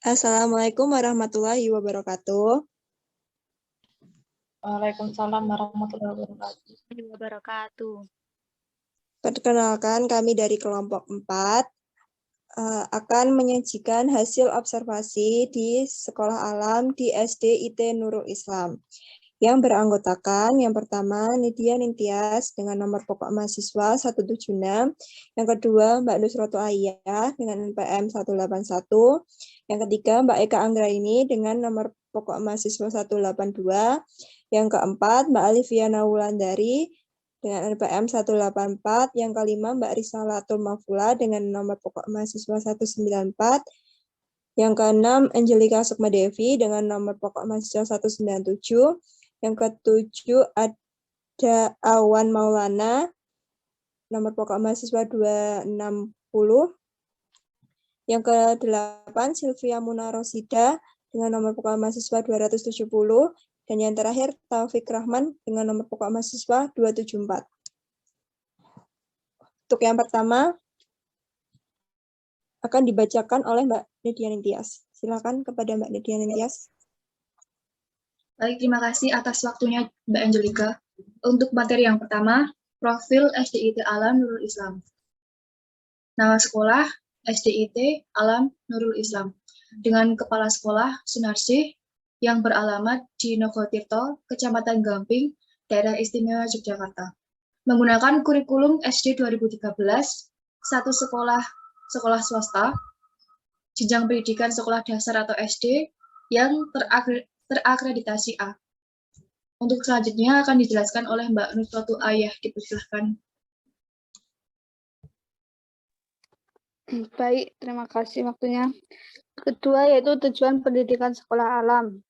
Assalamualaikum warahmatullahi wabarakatuh. Waalaikumsalam warahmatullahi wabarakatuh. Perkenalkan, kami dari kelompok 4 akan menyajikan hasil observasi di Sekolah Alam di SD IT Nurul Islam. Yang beranggotakan, yang pertama, Nidia Nintias dengan nomor pokok mahasiswa 176, yang kedua, Mbak Nusroto Ayah dengan NPM 181, yang ketiga, Mbak Eka Anggraini dengan nomor pokok mahasiswa 182, yang keempat, Mbak Alifiana Wulandari dengan NPM 184, yang kelima, Mbak Risalatul Mafula dengan nomor pokok mahasiswa 194, yang keenam, Angelika Sukmadevi dengan nomor pokok mahasiswa 197, yang ketujuh ada Awan Maulana, nomor pokok mahasiswa 260. Yang ke-8 Sylvia Muna Rosida dengan nomor pokok mahasiswa 270. Dan yang terakhir Taufik Rahman dengan nomor pokok mahasiswa 274. Untuk yang pertama akan dibacakan oleh Mbak Nidia Nintias. Silakan kepada Mbak Nidia Nintias. Baik, terima kasih atas waktunya Mbak Angelika. Untuk materi yang pertama, profil SDIT Alam Nurul Islam. Nama sekolah, SDIT Alam Nurul Islam. Dengan Kepala Sekolah Sunarsih yang beralamat di Nogotirto, Kecamatan Gamping, Daerah Istimewa Yogyakarta. Menggunakan kurikulum SD 2013, satu sekolah swasta, jenjang pendidikan sekolah dasar atau SD yang terakreditasi A. Untuk selanjutnya akan dijelaskan oleh Mbak Nusroto Ayah, dipersilahkan. Baik, terima kasih waktunya. Kedua yaitu tujuan pendidikan sekolah alam.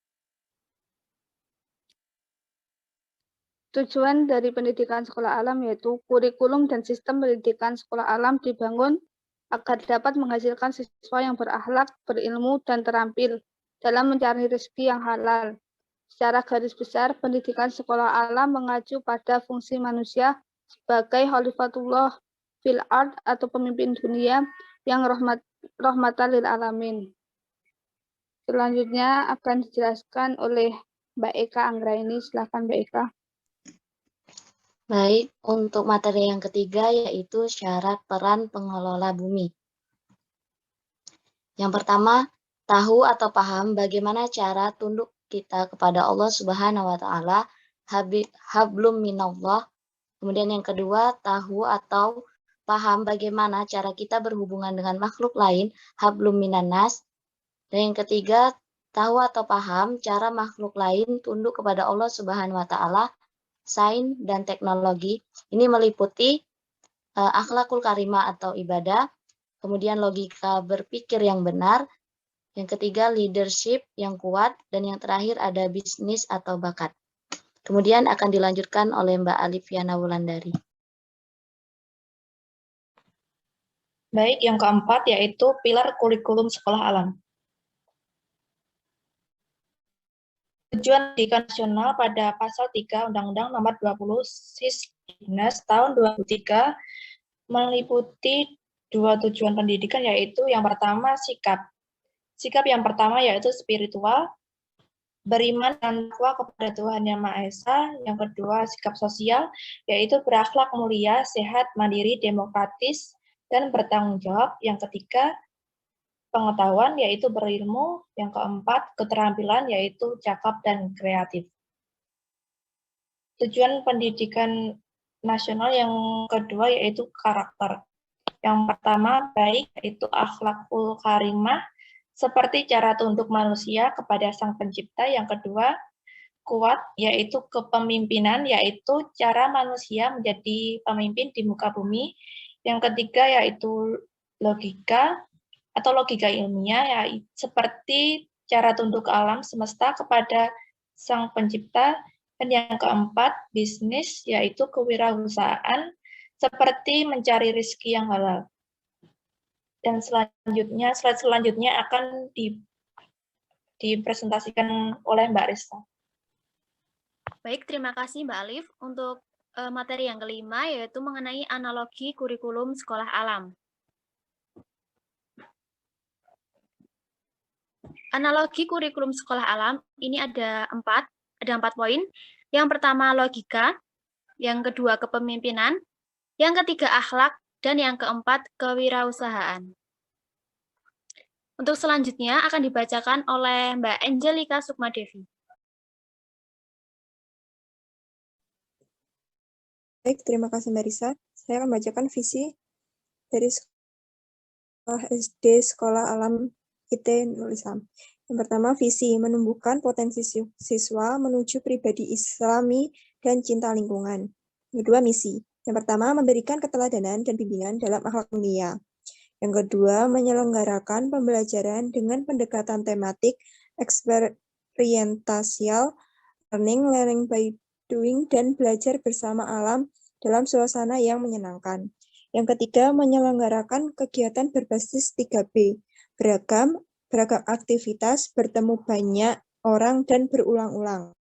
Tujuan dari pendidikan sekolah alam yaitu kurikulum dan sistem pendidikan sekolah alam dibangun agar dapat menghasilkan siswa yang berakhlak, berilmu, dan terampil dalam mencari rezeki yang halal. Secara garis besar, pendidikan sekolah alam mengacu pada fungsi manusia sebagai khalifatullah fil ard atau pemimpin dunia yang rahmatan lil alamin. Selanjutnya akan dijelaskan oleh Mbak Eka Anggraini. Silakan Mbak Eka. Baik, untuk materi yang ketiga yaitu syarat peran pengelola bumi. Yang pertama, tahu atau paham bagaimana cara tunduk kita kepada Allah Subhanahu wa taala, hablum minallah. Kemudian yang kedua, tahu atau paham bagaimana cara kita berhubungan dengan makhluk lain, hablum minannas. Dan yang ketiga, tahu atau paham cara makhluk lain tunduk kepada Allah Subhanahu wa taala, sains dan teknologi. Ini meliputi akhlakul karimah atau ibadah, kemudian logika berpikir yang benar, yang ketiga leadership yang kuat, dan yang terakhir ada bisnis atau bakat. Kemudian akan dilanjutkan oleh Mbak Alifiana Wulandari. Baik, yang keempat yaitu pilar kurikulum sekolah alam. Tujuan pendidikan nasional pada pasal 3 Undang-Undang Nomor 20 Sisdiknas tahun 2003 meliputi dua tujuan pendidikan, yaitu yang pertama sikap. Sikap yang pertama yaitu spiritual, beriman dan takwa kepada Tuhan Yang Maha Esa. Yang kedua sikap sosial, yaitu berakhlak mulia, sehat, mandiri, demokratis, dan bertanggung jawab. Yang ketiga pengetahuan, yaitu berilmu. Yang keempat, keterampilan, yaitu cakap dan kreatif. Tujuan pendidikan nasional yang kedua yaitu karakter. Yang pertama, baik, yaitu akhlakul karimah, seperti cara tunduk manusia kepada Sang Pencipta. Yang kedua, kuat, yaitu kepemimpinan, yaitu cara manusia menjadi pemimpin di muka bumi. Yang ketiga, yaitu logika, atau logika ilmiah, ya, seperti cara tunduk alam semesta kepada Sang Pencipta. Dan yang keempat, bisnis, yaitu kewirausahaan, seperti mencari rezeki yang halal. Dan selanjutnya, slide selanjutnya akan dipresentasikan oleh Mbak Rista. Baik, terima kasih Mbak Alif. Untuk materi yang kelima, yaitu mengenai analogi kurikulum sekolah alam. Analogi kurikulum sekolah alam ini ada empat poin. Yang pertama logika, yang kedua kepemimpinan, yang ketiga akhlak, dan yang keempat kewirausahaan. Untuk selanjutnya akan dibacakan oleh Mbak Angelika Sukmadevi. Baik, terima kasih Mbak Risa. Saya akan membacakan visi dari sekolah SD Sekolah Alam IT Nurul Islam. Yang pertama, visi menumbuhkan potensi siswa menuju pribadi Islami dan cinta lingkungan. Yang kedua, misi. Yang pertama, memberikan keteladanan dan bimbingan dalam akhlak mulia. Yang kedua, menyelenggarakan pembelajaran dengan pendekatan tematik, eksperientasial, learning by doing, dan belajar bersama alam dalam suasana yang menyenangkan. Yang ketiga, menyelenggarakan kegiatan berbasis 3B, beragam aktivitas, bertemu banyak orang, dan berulang-ulang.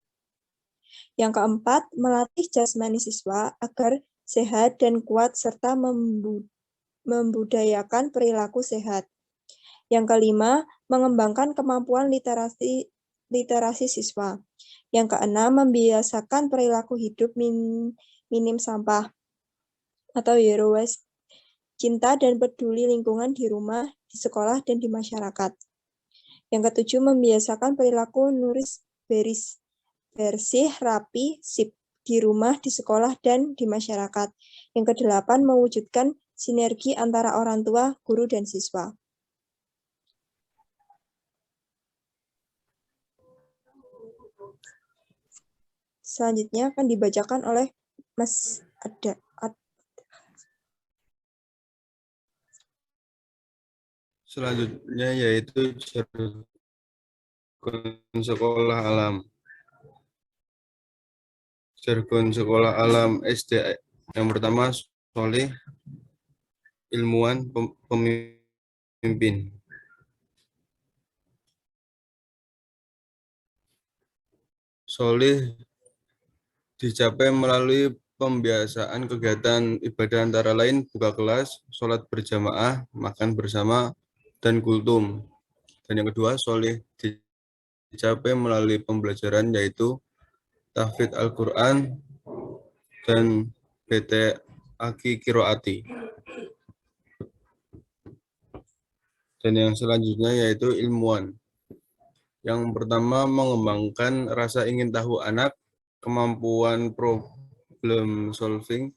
Yang keempat, melatih jasmani siswa agar sehat dan kuat, serta membudayakan perilaku sehat. Yang kelima, mengembangkan kemampuan literasi siswa. Yang keenam, membiasakan perilaku hidup minim sampah atau zero waste, cinta dan peduli lingkungan di rumah, di sekolah, dan di masyarakat. Yang ketujuh, membiasakan perilaku nulis bersih, rapi, sip di rumah, di sekolah, dan di masyarakat. Yang kedelapan, mewujudkan sinergi antara orang tua, guru, dan siswa. Selanjutnya akan dibacakan oleh Mas Ada. Selanjutnya yaitu jargon sekolah alam. Jargon sekolah alam SD. Yang pertama, soleh, ilmuwan, pemimpin. Soleh dicapai melalui pembiasaan kegiatan ibadah antara lain buka kelas, sholat berjamaah, makan bersama, dan kultum. Dan yang kedua, soleh dicapai melalui pembelajaran yaitu tahfidz Al-Quran dan PT Aki Kiroati. Dan yang selanjutnya yaitu ilmuwan. Yang pertama, mengembangkan rasa ingin tahu anak, kemampuan problem solving,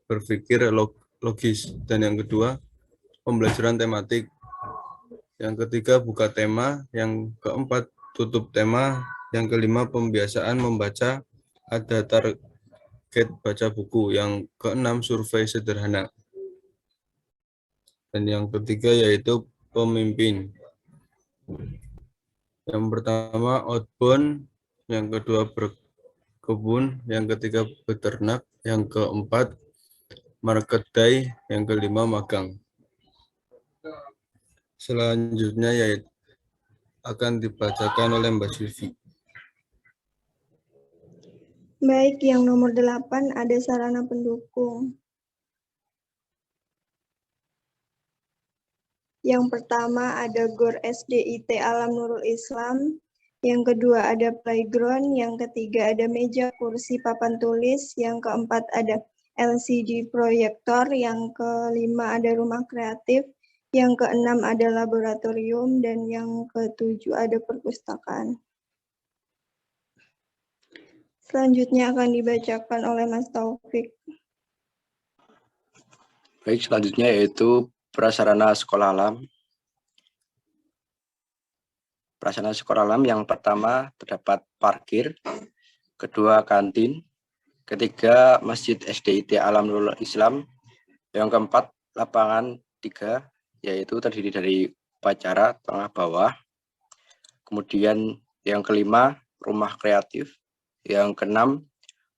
berpikir logis. Dan yang kedua, pembelajaran tematik. Yang ketiga, buka tema. Yang keempat, tutup tema. Yang kelima, pembiasaan membaca. Ada target baca buku. Yang keenam, survei sederhana. Dan yang ketiga yaitu pemimpin. Yang pertama outbound, yang kedua berkebun, yang ketiga beternak, yang keempat market day, yang kelima magang. Selanjutnya yaitu akan dibacakan oleh Mbak Sylvie. Baik, yang nomor 8 ada sarana pendukung. Yang pertama ada GOR SD IT Alam Nurul Islam. Yang kedua ada playground. Yang ketiga ada meja, kursi, papan tulis. Yang keempat ada LCD proyektor. Yang kelima ada rumah kreatif. Yang keenam ada laboratorium. Dan yang ketujuh ada perpustakaan. Selanjutnya akan dibacakan oleh Mas Taufik. Baik, selanjutnya yaitu prasarana sekolah alam. Prasarana sekolah alam yang pertama terdapat parkir, kedua kantin, ketiga Masjid SDIT Alam Nurul Islam, yang keempat lapangan 3, yaitu terdiri dari upacara tengah bawah, kemudian yang kelima rumah kreatif, yang keenam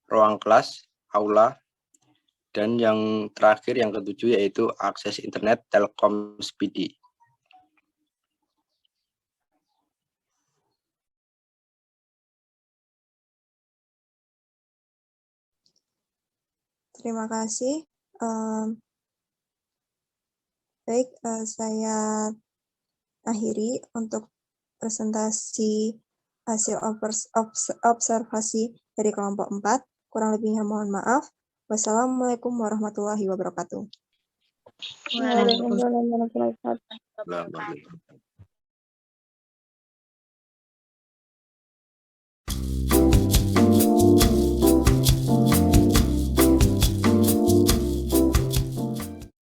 ruang kelas, aula, dan yang terakhir yang ketujuh yaitu akses internet Telkom Speedy. Terima kasih. Baik, saya akhiri untuk presentasi hasil observasi dari kelompok 4. Kurang lebihnya mohon maaf. Wassalamualaikum warahmatullahi wabarakatuh. Waalaikumsalam warahmatullahi wabarakatuh. Alhamdulillah.